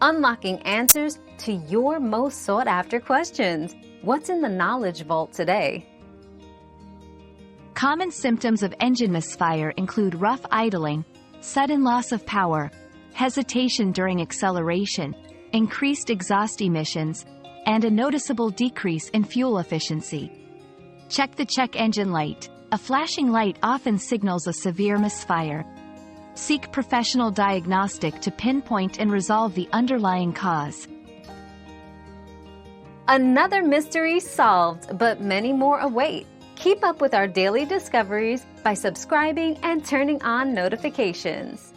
unlocking answers to your most sought-after questions. What's in the Knowledge Vault today? Common symptoms of engine misfire include rough idling, sudden loss of power, hesitation during acceleration, increased exhaust emissions, and a noticeable decrease in fuel efficiency. Check the check engine light. A flashing light often signals a severe misfire. Seek professional diagnostic to pinpoint and resolve the underlying cause. Another mystery solved, but many more await. Keep up with our daily discoveries by subscribing and turning on notifications.